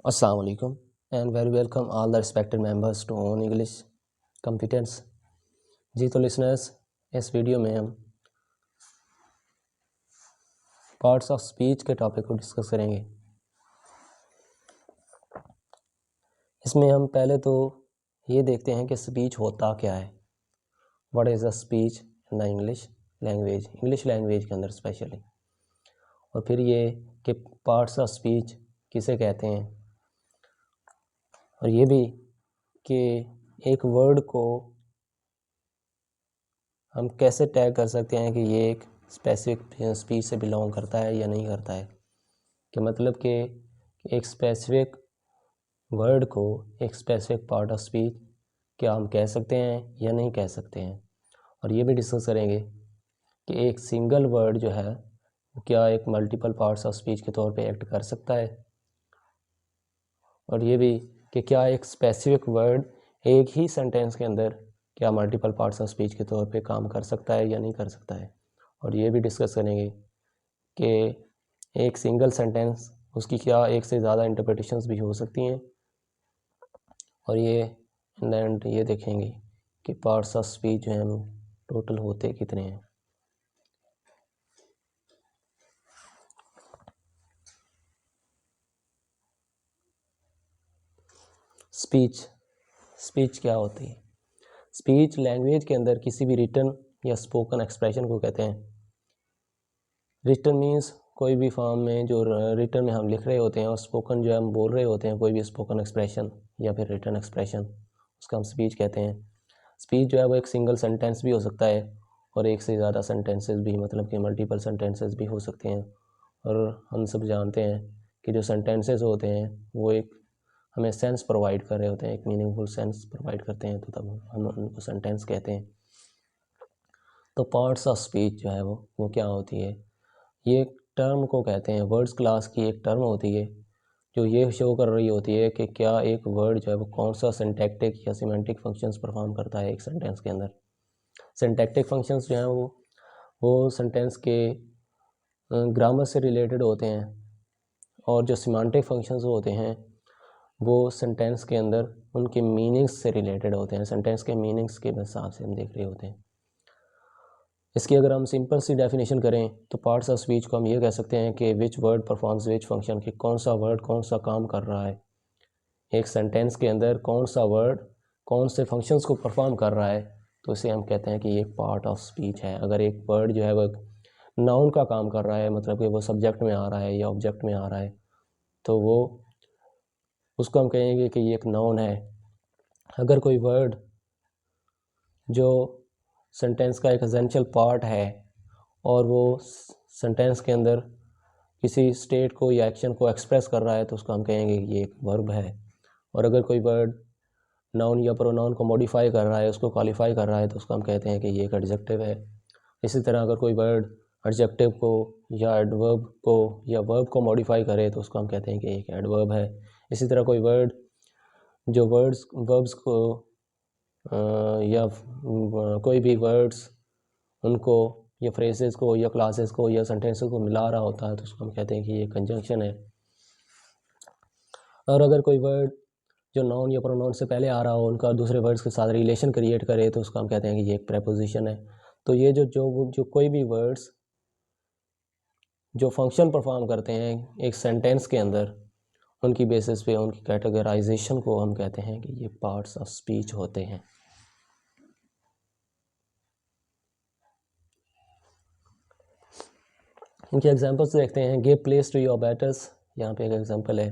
Assalamu alaikum and very welcome all the respected members to own English competence। जी तो listeners, इस video में हम parts of speech के topic को discuss करेंगे। इसमें हम पहले तो ये देखते हैं कि स्पीच होता क्या है। What is a speech in the English language के अंदर स्पेशली। और फिर ये कि पार्ट्स ऑफ स्पीच किसे कहते हैं, और ये भी कि एक वर्ड को हम कैसे टैग कर सकते हैं कि ये एक स्पेसिफिक स्पीच से बिलोंग करता है या नहीं करता है। कि मतलब कि एक स्पेसिफिक वर्ड को एक स्पेसिफिक पार्ट ऑफ स्पीच क्या हम कह सकते हैं या नहीं कह सकते हैं। और ये भी डिस्कस करेंगे कि एक सिंगल वर्ड जो है वो क्या एक मल्टीपल पार्ट्स ऑफ स्पीच के तौर पे एक्ट कर सकता है। और ये भी कि क्या एक स्पेसिफिक वर्ड एक ही सेंटेंस के अंदर क्या मल्टीपल पार्ट्स ऑफ स्पीच के तौर पे काम कर सकता है या नहीं कर सकता है। और ये भी डिस्कस करेंगे कि एक सिंगल सेंटेंस उसकी क्या एक से ज़्यादा इंटरप्रिटेशंस भी हो सकती हैं। और ये इन द एंड ये देखेंगे कि पार्ट्स ऑफ स्पीच जो हैं टोटल होते कितने हैं। स्पीच क्या होती है? स्पीच लैंग्वेज के अंदर किसी भी रिटन या स्पोकन एक्सप्रेशन को कहते हैं। रिटन मीन्स कोई भी फॉर्म में जो रिटन में हम लिख रहे होते हैं, और स्पोकन जो हम बोल रहे होते हैं, कोई भी स्पोकन एक्सप्रेशन या फिर रिटन एक्सप्रेशन, उसका हम स्पीच कहते हैं। स्पीच जो है वो एक सिंगल सेंटेंस भी हो सकता है और एक से ज़्यादा सेंटेंसेस भी, मतलब कि मल्टीपल सेंटेंसेस भी हो सकते हैं। और हम सब जानते हैं कि जो सेंटेंसेस होते हैं वो एक हमें सेंस प्रोवाइड कर रहे होते हैं, एक मीनिंगफुल सेंस प्रोवाइड करते हैं, तो तब हम उनको सेंटेंस कहते हैं। तो पार्ट्स ऑफ स्पीच जो है वो क्या होती है? ये एक टर्म को कहते हैं, वर्ड्स क्लास की एक टर्म होती है जो ये शो कर रही होती है कि क्या एक वर्ड जो है वो कौन सा सिंटैक्टिक या सिमेंटिक फंक्शंस परफॉर्म करता है एक सेंटेंस के अंदर। सिंटैक्टिक फंक्शंस जो हैं वो सेंटेंस के ग्रामर से रिलेटेड होते हैं, और जो सिमेंटिक फंक्शंस होते हैं वो सेंटेंस के अंदर उनके मीनिंग्स से रिलेटेड होते हैं। सेंटेंस के मीनिंग्स के हिसाब से हम देख रहे होते हैं। इसकी अगर हम सिंपल सी डेफिनेशन करें तो पार्ट्स ऑफ स्पीच को हम ये कह सकते हैं कि which word performs which function, कि कौन सा वर्ड कौन सा काम कर रहा है एक सेंटेंस के अंदर, कौन सा वर्ड कौन से फंक्शंस को परफॉर्म कर रहा है, तो इसे हम कहते हैं कि ये एक पार्ट ऑफ स्पीच है। अगर एक वर्ड जो है वो नाउन का काम कर रहा है, मतलब कि वो सब्जेक्ट में आ रहा है या ऑब्जेक्ट में आ रहा है, तो वो उसको हम कहेंगे कि ये एक नाउन है। अगर कोई वर्ड जो सेंटेंस का एक एसेंशियल पार्ट है और वो सेंटेंस के अंदर किसी स्टेट को या एक्शन को एक्सप्रेस कर रहा है, तो उसको हम कहेंगे कि ये एक वर्ब है। और अगर कोई वर्ड नाउन या प्रोनाउन को मॉडिफाई कर रहा है, उसको क्वालिफाई कर रहा है, तो उसको हम कहते हैं कि ये एक एडजेक्टिव है। इसी तरह अगर कोई वर्ड एडजेक्टिव को या एडवर्ब को या वर्ब को मॉडिफाई करे, तो उसको हम कहते हैं कि एक एडवर्ब है। इसी तरह कोई वर्ड जो वर्ब्स को या कोई भी वर्ड्स उनको या फ्रेजेस को या क्लासेस को या सेंटेंसेस को मिला रहा होता है, तो उसको हम कहते हैं कि ये कंजंक्शन है। और अगर कोई वर्ड जो नाउन या प्रोनाउन से पहले आ रहा हो, उनका दूसरे वर्ड्स के साथ रिलेशन क्रिएट करे, तो उसको हम कहते हैं कि ये एक प्रेपोजिशन है। तो ये जो कोई भी वर्ड्स जो फंक्शन परफॉर्म करते हैं एक सेंटेंस के अंदर, उनकी बेसिस पे उनकी कैटेगराइजेशन को हम कहते हैं कि ये पार्ट्स ऑफ स्पीच होते हैं। इनके एग्जांपल्स देखते हैं। Give place to your betters, यहाँ पे एक एग्जांपल है।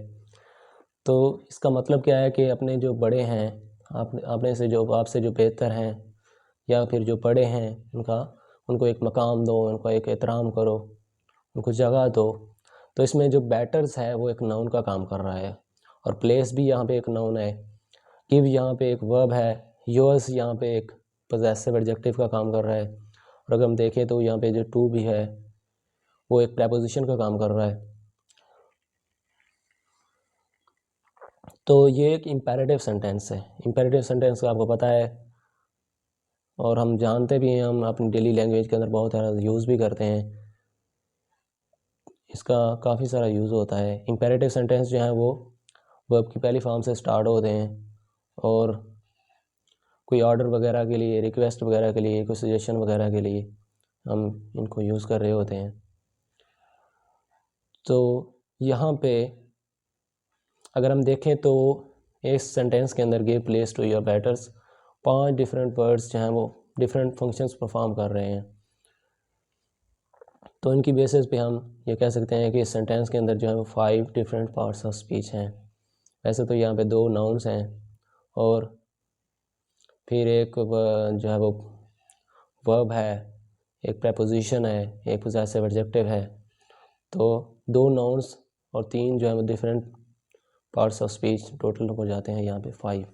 तो इसका मतलब क्या है कि अपने जो बड़े हैं, आपने से जो आपसे जो बेहतर हैं या फिर जो बड़े हैं, उनको एक मकाम दो, उनको एक एहतराम करो, उनको जगह दो। तो इसमें जो बेटर्स है वो एक नाउन का काम कर रहा है, और प्लेस भी यहाँ पे एक नाउन है। गिव यहाँ पे एक वर्ब है, योर्स यहाँ पे एक पोजेसिव एडजेक्टिव का काम कर रहा है। और अगर हम देखें तो यहाँ पे जो टू भी है वो एक प्रेपोजिशन का काम कर रहा है। तो ये एक इम्पेरेटिव सेंटेंस है। इम्पेरेटिव सेंटेंस का आपको पता है, और हम जानते भी हैं, हम अपनी डेली लैंग्वेज के अंदर बहुत सारा यूज़ भी करते हैं, इसका काफ़ी सारा यूज़ होता है। इम्पेरेटिव सेंटेंस जो है वो वर्ब की पहली फॉर्म से स्टार्ट होते हैं और कोई ऑर्डर वगैरह के लिए, रिक्वेस्ट वगैरह के लिए, कोई सजेशन वगैरह के लिए हम इनको यूज़ कर रहे होते हैं। तो यहाँ पे अगर हम देखें तो इस सेंटेंस के अंदर give place to your betters 5 different words जो हैं वो डिफरेंट फंक्शंस परफॉर्म कर रहे हैं। तो इनकी बेसिस पे हम ये कह सकते हैं कि इस सेंटेंस के अंदर जो है वो 5 डिफरेंट पार्ट्स ऑफ स्पीच हैं। वैसे तो यहाँ पे 2 नाउन्स हैं और फिर एक जो है वो वर्ब है, एक प्रेपोजिशन है, एक पोजेसिव एडजेक्टिव है। तो 2 नाउन्स और 3 जो है वो different parts of speech total हो जाते हैं यहाँ पे 5।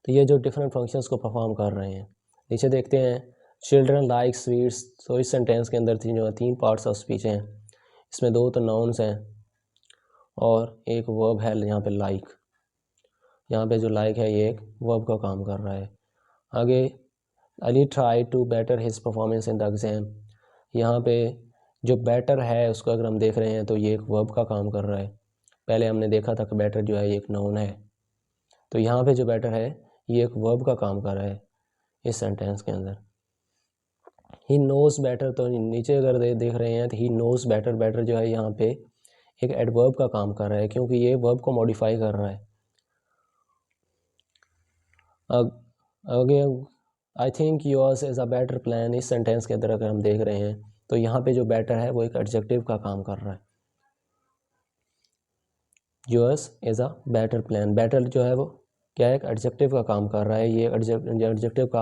तो ये जो डिफरेंट फंक्शंस को परफॉर्म कर रहे हैं। नीचे देखते हैं चिल्ड्रन लाइक स्वीट्स। तो इस सेंटेंस के अंदर जो है 3 पार्ट्स ऑफ स्पीच हैं। इसमें 2 तो नाउन्स हैं और एक वर्ब है यहाँ पे लाइक। यहाँ पे जो लाइक है ये एक वर्ब का काम कर रहा है। आगे Ali try to better his performance in the exam. यहाँ पे जो बेटर है उसको अगर हम देख रहे हैं तो ये एक वर्ब का काम कर रहा है। पहले हमने देखा था कि बेटर जो है ये एक नाउन है, तो यहाँ पे जो बेटर है ये एक वर्ब का काम कर रहा है इस सेंटेंस के अंदर। ही नोज़ बेटर, तो नीचे अगर देख रहे हैं तो ही नोज़ बेटर, बेटर जो है यहाँ पे एक एडवर्ब का काम कर रहा है क्योंकि ये वर्ब को मॉडिफाई कर रहा है। आगे I think yours is a better plan. इस सेंटेंस के अंदर अगर हम देख रहे हैं तो यहाँ पे जो बेटर है वो एक एडजेक्टिव का काम कर रहा है। Yours is a better plan, better जो है वो क्या है, एक एडजेक्टिव का काम कर रहा है। ये एडजेक्टिव का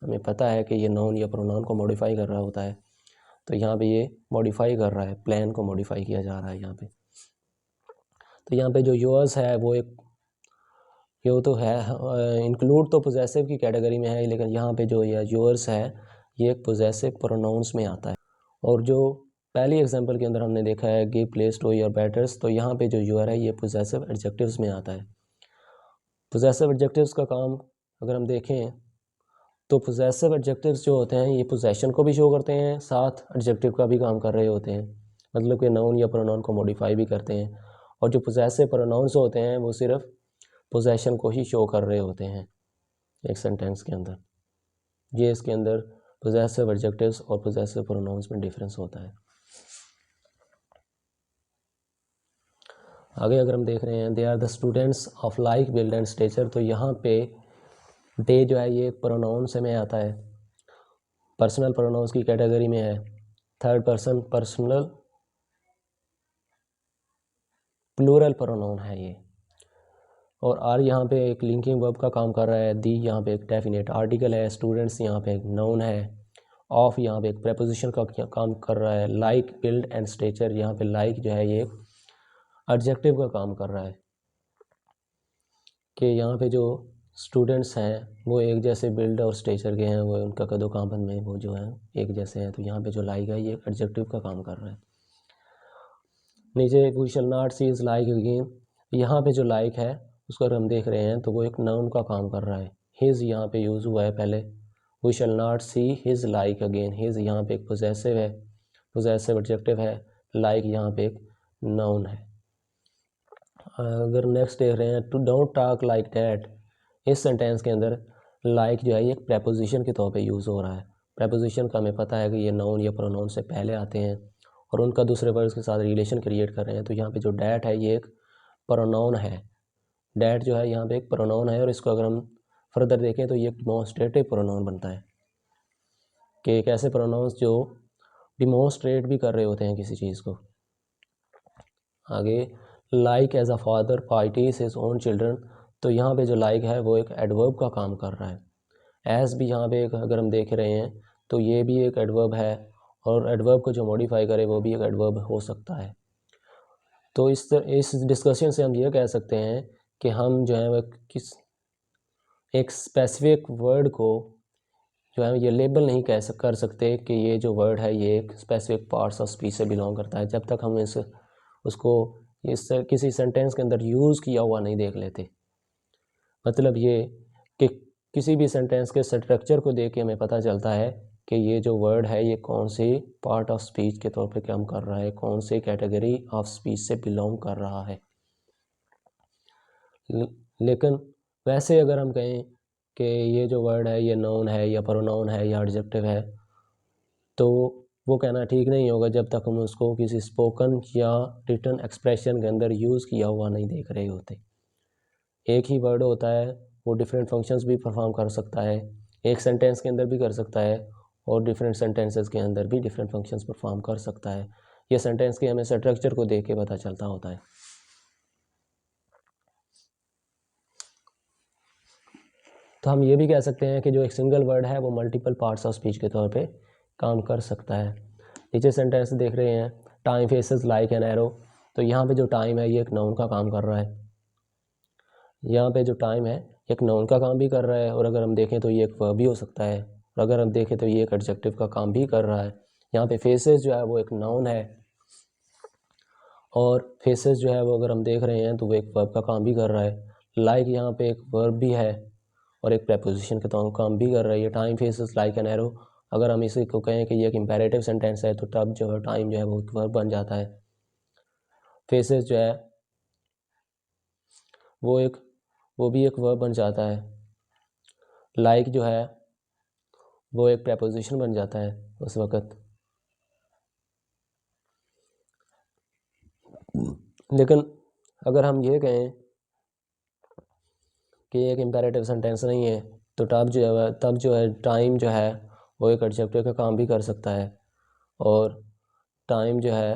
हमें पता है कि ये नाउन या प्रोनाउन को मॉडिफाई कर रहा होता है। तो यहाँ पे ये मॉडिफाई कर रहा है, प्लान को मॉडिफाई किया जा रहा है यहाँ पे। तो यहाँ पे जो योर्स है वो एक यो तो है इंक्लूड तो पोजेसिव की कैटेगरी में है, लेकिन यहाँ पे जो ये योर्स है ये एक पोजेसिव प्रोनाउंस में आता है। और जो पहली एग्जांपल के अंदर हमने देखा है give place to your betters, तो यहाँ पे जो योर है ये पोजेसिव एडजेक्टिव्स में आता है। पोजेसिव एडजेक्टिव्स का काम अगर हम देखें तो पोजेसिव एडजेक्टिव्स जो होते हैं ये पोजेशन को भी शो करते हैं, साथ एडजेक्टिव का भी काम कर रहे होते हैं, मतलब कि नाउन या प्रोनाउन को मॉडिफाई भी करते हैं। और जो पोजेसिव प्रोनाउंस होते हैं वो सिर्फ पोजेशन को ही शो कर रहे होते हैं एक सेंटेंस के अंदर। ये इसके अंदर पोजेसिव एडजेक्टिव्स और पोजेसिव प्रोनाउंस में डिफरेंस होता है। आगे अगर हम देख रहे हैं they are the students of like build and stature, तो यहाँ पे दे जो है ये प्रोनाउन से में आता है, पर्सनल प्रोनाउंस की कैटेगरी में है, third person personal plural pronoun है ये। और आर यहाँ पे एक लिंकिंग वर्ब का काम कर रहा है, दी यहाँ पे एक डेफिनेट आर्टिकल है, स्टूडेंट्स यहाँ पे एक नाउन है, ऑफ यहाँ पे एक प्रेपोजिशन का काम कर रहा है, लाइक बिल्ड एंड स्टेचर यहाँ पे लाइक जो है ये एडजेक्टिव का काम कर रहा है कि यहाँ पे जो स्टूडेंट्स हैं वो एक जैसे बिल्ड और स्टेचर के हैं, वो उनका कदोकामन में वो जो है एक जैसे हैं। तो यहाँ पे जो लाइक है ये एडजेक्टिव का काम कर रहा है। नीचे we shall not see his like again, यहाँ पे जो लाइक है उसको अगर हम देख रहे हैं तो वो एक नाउन का काम कर रहा है। हिज यहाँ पे यूज़ हुआ है पहले, we shall not see his like again, his यहाँ पे एक पोजेसिव है, पोजेसिव एडजेक्टिव है, लाइक यहाँ पे एक नाउन है। अगर नेक्स्ट देख रहे हैं to don't talk like that, इस सेंटेंस के अंदर लाइक जो है ये एक प्रेपोजिशन के तौर पे यूज़ हो रहा है। प्रेपोजिशन का हमें पता है कि ये नाउन या प्रोनाउन से पहले आते हैं और उनका दूसरे वर्ड्स के साथ रिलेशन क्रिएट कर रहे हैं। तो यहाँ पे जो डैट है ये एक प्रोनाउन है, डैट जो है यहाँ पे एक प्रोनाउन है और इसको अगर हम फर्दर देखें तो ये डिमॉन्स्ट्रेटिव प्रोनाउन बनता है कि एक ऐसे प्रोनाउंस जो डिमॉन्स्ट्रेट भी कर रहे होते हैं किसी चीज़ को। आगे like as a father parties his own children, तो यहाँ पे जो लाइक है वो एक एडवर्ब का काम कर रहा है। एज भी यहाँ पे अगर हम देख रहे हैं तो ये भी एक एडवर्ब है और एडवर्ब को जो मॉडिफाई करे वो भी एक एडवर्ब हो सकता है। तो इस डिस्कशन से हम ये कह सकते हैं कि हम जो है वो किस एक स्पेसिफिक वर्ड को जो है ये लेबल नहीं कर सकते कि ये जो वर्ड है ये एक स्पेसिफिक पार्ट्स ऑफ स्पीच से बिलोंग करता है जब तक हम उसको इस किसी सेंटेंस के अंदर यूज़ किया हुआ नहीं देख लेते। मतलब ये कि किसी भी सेंटेंस के स्ट्रक्चर को देख के हमें पता चलता है कि ये जो वर्ड है ये कौन सी पार्ट ऑफ स्पीच के तौर पे काम कर रहा है, कौन सी कैटेगरी ऑफ स्पीच से बिलोंग कर रहा है। लेकिन वैसे अगर हम कहें कि ये जो वर्ड है ये नाउन है या प्रोनाउन है या एडजेक्टिव है, तो वो कहना ठीक नहीं होगा जब तक हम उसको किसी स्पोकन या रिटन एक्सप्रेशन के अंदर यूज़ किया हुआ नहीं देख रहे होते। एक ही वर्ड होता है, वो डिफरेंट फंक्शंस भी परफॉर्म कर सकता है, एक सेंटेंस के अंदर भी कर सकता है और डिफरेंट सेंटेंसेस के अंदर भी डिफरेंट फंक्शंस परफॉर्म कर सकता है। ये सेंटेंस के हमें स्ट्रक्चर को देख के पता चलता होता है। तो हम ये भी कह सकते हैं कि जो एक सिंगल वर्ड है वो मल्टीपल पार्ट्स ऑफ स्पीच के तौर पे काम कर सकता है। नीचे सेंटेंस देख रहे हैं, time faces like an arrow. तो यहाँ पे जो टाइम है ये एक नाउन का काम कर रहा है। यहाँ पे जो टाइम है एक नाउन का काम भी कर रहा है, और अगर हम देखें तो ये एक वर्ब भी हो सकता है, और अगर हम देखें तो ये एक एडजेक्टिव का काम भी कर रहा है। यहाँ पे फेसेस जो है वो एक नाउन है, और फेसेस जो है वो अगर हम देख रहे हैं तो वो एक वर्ब का काम भी कर रहा है। लाइक यहाँ पे एक वर्ब भी है और एक प्रेपोजिशन के तौर काम भी कर रहा है। ये time faces like an arrow, अगर हम इसी को कहें कि ये एक इम्पेरेटिव सेंटेंस है तो तब जो है टाइम जो है वो एक वर्ब बन जाता है। फेसेस जो है वो भी एक वर्ब बन जाता है। लाइक जो है वो एक प्रेपोजिशन बन जाता है उस वक़्त। लेकिन अगर हम ये कहें कि एक इम्पेरेटिव सेंटेंस नहीं है तो तब जो है टाइम जो है वो एक एडजेक्टिव का काम भी कर सकता है, और टाइम जो है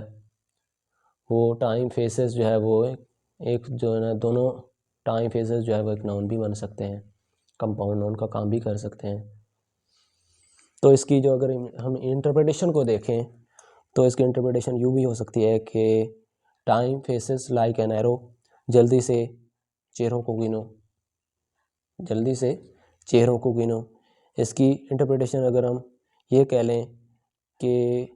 वो टाइम फेसेस जो है वो एक जो है ना, दोनों टाइम फेसेस जो है वो एक नाउन भी बन सकते हैं, कंपाउंड नाउन का काम भी कर सकते हैं। तो इसकी जो अगर हम इंटरप्रिटेशन को देखें तो इसकी इंटरप्रिटेशन यूँ भी हो सकती है कि time faces like an arrow, जल्दी से चेहरों को गिनो, जल्दी से चेहरों को गिनो। इसकी इंटरप्रिटेशन अगर हम ये कह लें कि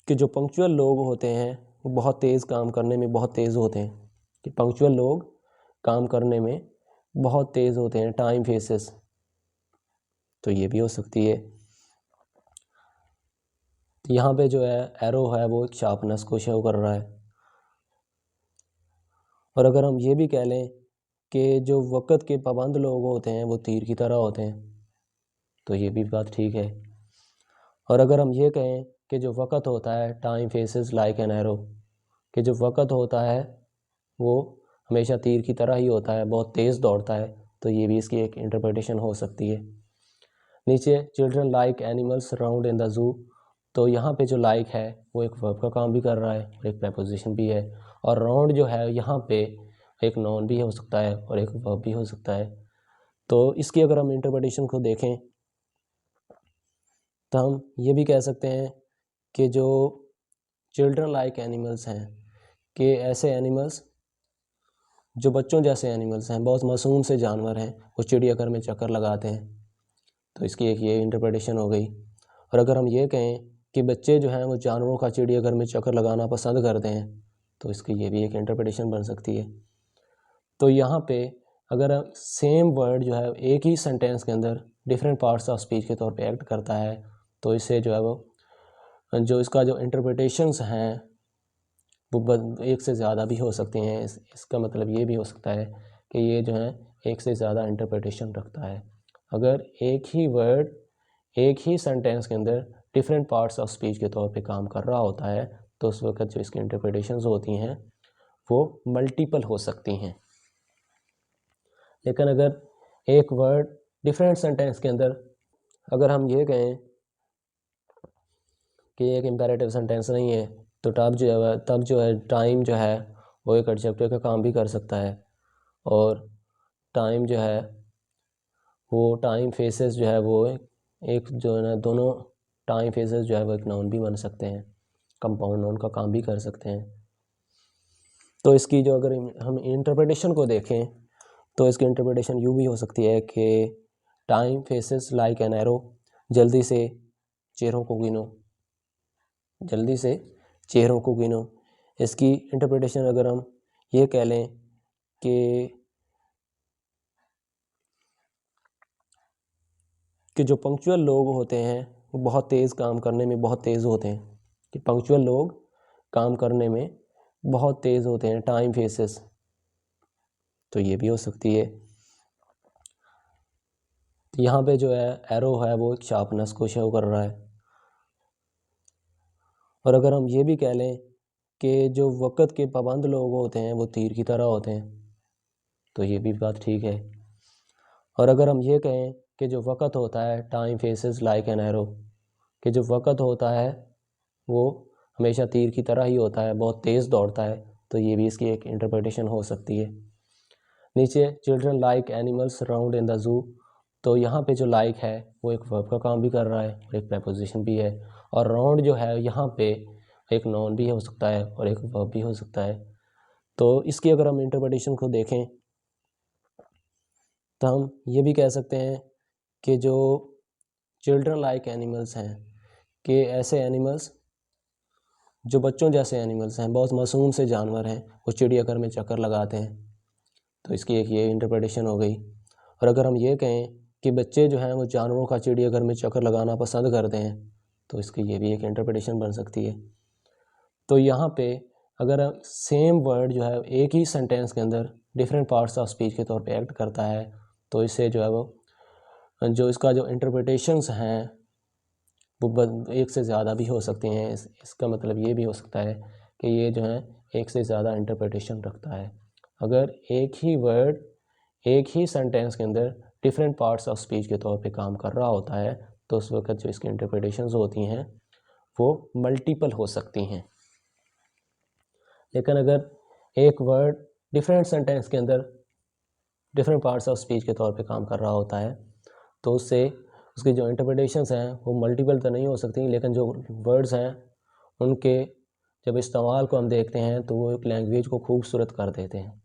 जो पंक्चुअल लोग होते हैं वो बहुत तेज़ काम करने में बहुत तेज़ होते हैं, कि पंक्चुअल लोग काम करने में बहुत तेज़ होते हैं, टाइम फेसेस, तो ये भी हो सकती है। यहाँ पे जो है एरो है वो एक शार्पनेस को शो कर रहा है। और अगर हम ये भी कह लें कि जो वक़्त के पाबंद लोग होते हैं वो तीर की तरह होते हैं, तो ये भी बात ठीक है। और अगर हम ये कहें कि जो वक़्त होता है time faces like an arrow, कि जो वक़्त होता है वो हमेशा तीर की तरह ही होता है, बहुत तेज़ दौड़ता है, तो ये भी इसकी एक इंटरप्रिटेशन हो सकती है। नीचे children like animals round in the zoo, तो यहाँ पे जो लाइक है वो एक वर्ब का काम भी कर रहा है और एक प्रेपोजिशन भी है, और राउंड जो है यहाँ पे एक नाउन भी हो सकता है और एक वर्ब भी हो सकता है। तो इसकी अगर हम इंटरप्रिटेशन को देखें तो हम ये भी कह सकते हैं कि जो चिल्ड्रन लाइक एनिमल्स हैं, कि ऐसे एनिमल्स जो बच्चों जैसे एनिमल्स हैं, बहुत मासूम से जानवर हैं, वो चिड़ियाघर में चक्कर लगाते हैं, तो इसकी एक ये इंटरप्रिटेशन हो गई। और अगर हम ये कहें कि बच्चे जो हैं वो जानवरों का चिड़ियाघर में चक्कर लगाना पसंद करते हैं, तो इसकी ये भी एक इंटरप्रिटेशन बन सकती है। तो यहाँ पे अगर सेम वर्ड जो है एक ही सेंटेंस के अंदर डिफरेंट पार्ट्स ऑफ स्पीच के तौर पे एक्ट करता है, तो इससे जो है वो जो इसका जो इंटरप्रिटेशंस हैं वो एक से ज़्यादा भी हो सकती हैं। इसका मतलब ये भी हो सकता है कि ये जो है एक से ज़्यादा इंटरप्रिटेशन रखता है। अगर एक ही वर्ड एक ही सेंटेंस के अंदर डिफरेंट पार्ट्स ऑफ स्पीच के तौर पे काम कर रहा होता है, तो उस वक्त जो इसकी इंटरप्रिटेशंस होती हैं वो मल्टीपल हो सकती हैं। लेकिन अगर एक वर्ड डिफरेंट सेंटेंस के अंदर अगर हम ये कहें कि एक इम्पेरेटिव सेंटेंस नहीं है तो तब जो है टाइम जो है वो एक एडजेक्टिव का काम भी कर सकता है, और टाइम जो है वो टाइम फेसेस जो है वो एक जो है ना, दोनों टाइम फेसेस जो है वो एक नाउन भी बन सकते हैं, कंपाउंड नाउन का काम भी कर सकते हैं। तो इसकी जो अगर हम इंटरप्रिटेशन को देखें तो इसकी इंटरप्रिटेशन यूँ भी हो सकती है कि time faces like an arrow, जल्दी से चेहरों को गिनो, जल्दी से चेहरों को गिनो। इसकी इंटरप्रिटेशन अगर हम ये कह लें कि जो पंक्चुअल लोग होते हैं वो बहुत तेज़ काम करने में बहुत तेज़ होते हैं, कि पंक्चुअल लोग काम करने में बहुत तेज़ होते हैं, टाइम फेसेस, तो ये भी हो सकती है। यहाँ पे जो है एरो है वो एक शार्पनेस को शो कर रहा है। और अगर हम ये भी कह लें कि जो वक़्त के पाबंद लोग होते हैं वो तीर की तरह होते हैं, तो ये भी बात ठीक है। और अगर हम ये कहें कि जो वक़्त होता है, time faces like an arrow, कि जो वक़्त होता है वो हमेशा तीर की तरह ही होता है, बहुत तेज़ दौड़ता है, तो ये भी इसकी एक इंटरप्रिटेशन हो सकती है। नीचे children like animals round in the zoo, तो यहाँ पे जो लाइक है वो एक वर्ब का काम भी कर रहा है और एक प्रेपोजिशन भी है। और राउंड जो है यहाँ पे एक नॉन भी हो सकता है और एक वर्ब भी हो सकता है। तो इसकी अगर हम इंटरप्रिटेशन को देखें तो हम ये भी कह सकते हैं कि जो चिल्ड्रन लाइक एनिमल्स हैं, कि ऐसे एनिमल्स जो बच्चों जैसे एनिमल्स हैं, बहुत मासूम से जानवर हैं, वो चिड़ियाघर में चक्कर लगाते हैं, तो इसकी एक ये इंटरप्रिटेशन हो गई। और अगर हम ये कहें कि बच्चे जो हैं वो जानवरों का चिड़ियाघर में चक्कर लगाना पसंद करते हैं, तो इसकी ये भी एक इंटरप्रिटेशन बन सकती है। तो यहाँ पे अगर सेम वर्ड जो है एक ही सेंटेंस के अंदर डिफरेंट पार्ट्स ऑफ स्पीच के तौर पे एक्ट करता है, तो इससे जो है वो जो इसका जो इंटरप्रिटेशंस हैं वो एक से ज़्यादा भी हो सकती हैं। इसका मतलब ये भी हो सकता है कि ये जो है एक से ज़्यादा इंटरप्रिटेशन रखता है। अगर एक ही वर्ड एक ही सेंटेंस के अंदर डिफरेंट पार्ट्स ऑफ स्पीच के तौर पे काम कर रहा होता है, तो उस वक्त जो इसकी इंटरप्रिटेशंस होती हैं वो मल्टीपल हो सकती हैं। लेकिन अगर एक वर्ड डिफरेंट सेंटेंस के अंदर डिफरेंट पार्ट्स ऑफ स्पीच के तौर पे काम कर रहा होता है, तो उससे उसकी जो इंटरप्रिटेशंस हैं वो मल्टीपल तो नहीं हो सकती, लेकिन जो वर्ड्स हैं उनके जब इस्तेमाल को हम देखते हैं तो वो एक लैंग्वेज को खूबसूरत कर देते हैं।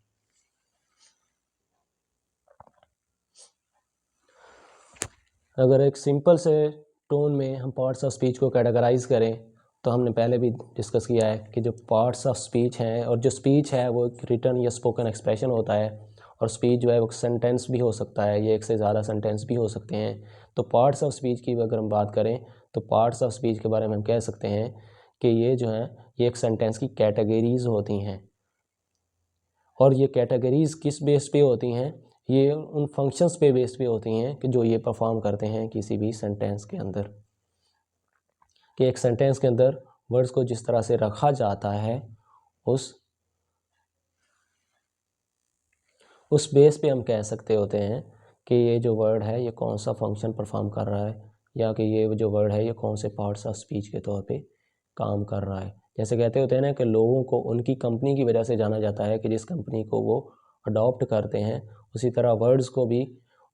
अगर एक सिंपल से टोन में हम पार्ट्स ऑफ स्पीच को कैटेगराइज करें, तो हमने पहले भी डिस्कस किया है कि जो पार्ट्स ऑफ स्पीच हैं, और जो स्पीच है वो एक रिटन या स्पोकन एक्सप्रेशन होता है, और स्पीच जो है वो सेंटेंस भी हो सकता है, ये एक से ज़्यादा सेंटेंस भी हो सकते हैं। तो पार्ट्स ऑफ स्पीच की अगर हम बात करें तो पार्ट्स ऑफ स्पीच के बारे में हम कह सकते हैं कि ये जो हैं ये एक सेंटेंस की कैटेगरीज होती हैं। और ये कैटेगरीज़ किस बेस पे होती हैं? ये उन फंक्शंस पे बेस पे होती हैं कि जो ये परफॉर्म करते हैं किसी भी सेंटेंस के अंदर। कि एक सेंटेंस के अंदर वर्ड्स को जिस तरह से रखा जाता है उस बेस पे हम कह सकते होते हैं कि ये जो वर्ड है ये कौन सा फंक्शन परफॉर्म कर रहा है, या कि ये जो वर्ड है ये कौन से पार्ट्स ऑफ स्पीच के तौर पे काम कर रहा है। जैसे कहते होते हैं ना कि लोगों को उनकी कंपनी की वजह से जाना जाता है कि जिस कंपनी को वो अडॉप्ट करते हैं, उसी तरह वर्ड्स को भी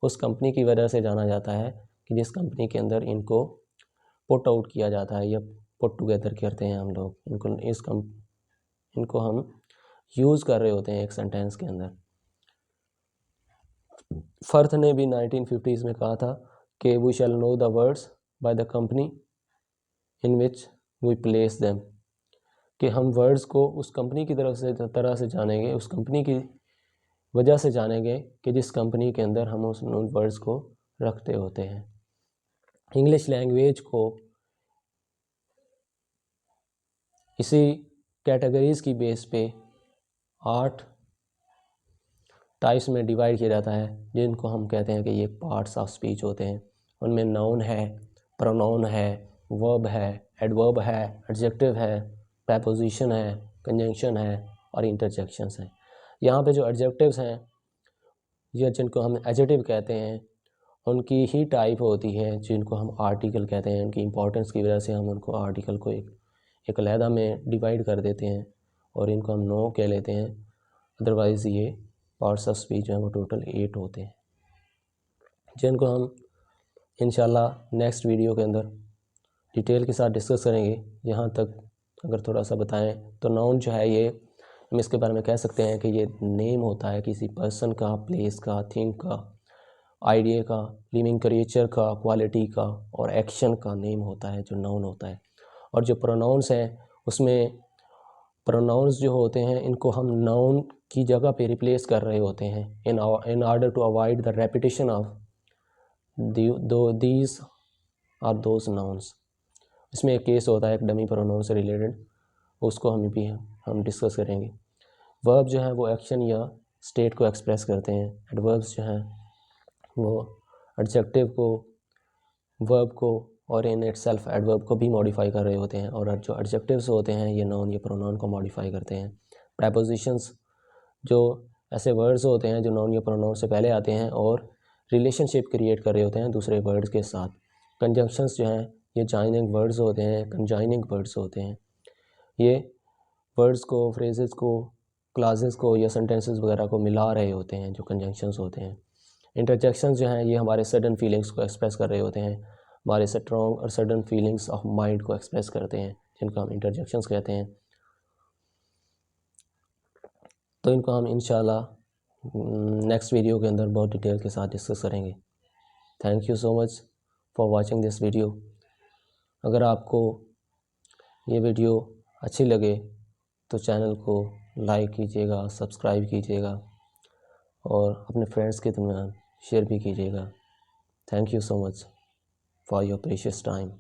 उस कंपनी की वजह से जाना जाता है कि जिस कंपनी के अंदर इनको पुट आउट किया जाता है या पुट टुगेदर करते हैं हम लोग, इनको हम यूज़ कर रहे होते हैं एक सेंटेंस के अंदर। फर्थ ने भी 1950s में कहा था कि we shall know the words by the company in which we place them, कि हम वर्ड्स को उस कंपनी की तरह से जानेंगे, उस कंपनी की वजह से जानेंगे कि जिस कंपनी के अंदर हम उन वर्ड्स को रखते होते हैं। इंग्लिश लैंग्वेज को इसी कैटेगरीज़ की बेस पे 8 टाइप्स में डिवाइड किया जाता है, जिनको हम कहते हैं कि ये पार्ट्स ऑफ स्पीच होते हैं। उनमें नाउन है, प्रोनाउन है, वर्ब है, एडवर्ब है, एडजेक्टिव है, प्रीपोजिशन है, कंजंक्शन है और इंटरजेक्शंस हैं। यहाँ पे जो एडजेक्टिव्स हैं या जिनको हम एडजेक्टिव कहते हैं, उनकी ही टाइप होती है जिनको हम आर्टिकल कहते हैं। उनकी इंपॉर्टेंस की वजह से हम उनको आर्टिकल को एक अलहदा में डिवाइड कर देते हैं और इनको हम नो कह लेते हैं। अदरवाइज़ ये पार्ट्स ऑफ स्पीच जो हैं वो टोटल 8 होते हैं, जिनको हम इंशाल्लाह नेक्स्ट वीडियो के अंदर डिटेल के साथ डिस्कस करेंगे। यहाँ तक अगर थोड़ा सा बताएं तो नाउन जो है ये हम इसके बारे में कह सकते हैं कि ये नेम होता है किसी पर्सन का, प्लेस का, थिंग का, आइडिया का, लिविंग क्रिएचर का, क्वालिटी का और एक्शन का नेम होता है जो नाउन होता है। और जो प्रोनाउंस हैं उसमें प्रोनाउंस जो होते हैं इनको हम नाउन की जगह पे रिप्लेस कर रहे होते हैं in order to avoid the repetition of these or those nouns. इसमें एक केस होता है एक डमी प्रोनाउन से रिलेटेड, उसको हम डिस्कस करेंगे। वर्ब जो है वो एक्शन या स्टेट को एक्सप्रेस करते हैं। एडवर्ब्स जो हैं वो एडजेक्टिव को, वर्ब को और इन इटसेल्फ एडवर्ब को भी मॉडिफाई कर रहे होते हैं। और जो एडजेक्टिव्स होते हैं ये नाउन या प्रोनाउन को मॉडिफाई करते हैं। प्रेपोजिशंस जो ऐसे वर्ड्स होते हैं जो नाउन या प्रोनाउन से पहले आते हैं और रिलेशनशिप क्रिएट कर रहे होते हैं दूसरे वर्ड्स के साथ। कंजंक्शंस जो हैं ये जॉइनिंग वर्ड्स होते हैं, कंजाइनिंग वर्ड्स होते हैं। ये वर्ड्स को, फ्रेजेस को, क्लासेस को या सेंटेंसेस वगैरह को मिला रहे होते हैं, जो कंजंक्शंस होते हैं। इंटरजेक्शंस जो हैं ये हमारे सडन फीलिंग्स को एक्सप्रेस कर रहे होते हैं, हमारे स्ट्रॉन्ग और सडन फीलिंग्स ऑफ माइंड को एक्सप्रेस करते हैं, जिनको हम इंटरजेक्शंस कहते हैं। तो इनको हम इंशाल्लाह नेक्स्ट वीडियो के अंदर बहुत डिटेल के साथ डिस्कस करेंगे। Thank you so much for watching this video. अगर आपको ये वीडियो अच्छी लगे तो चैनल को लाइक कीजिएगा, सब्सक्राइब कीजिएगा और अपने फ्रेंड्स के दरमियान शेयर भी कीजिएगा। Thank you so much for your precious time.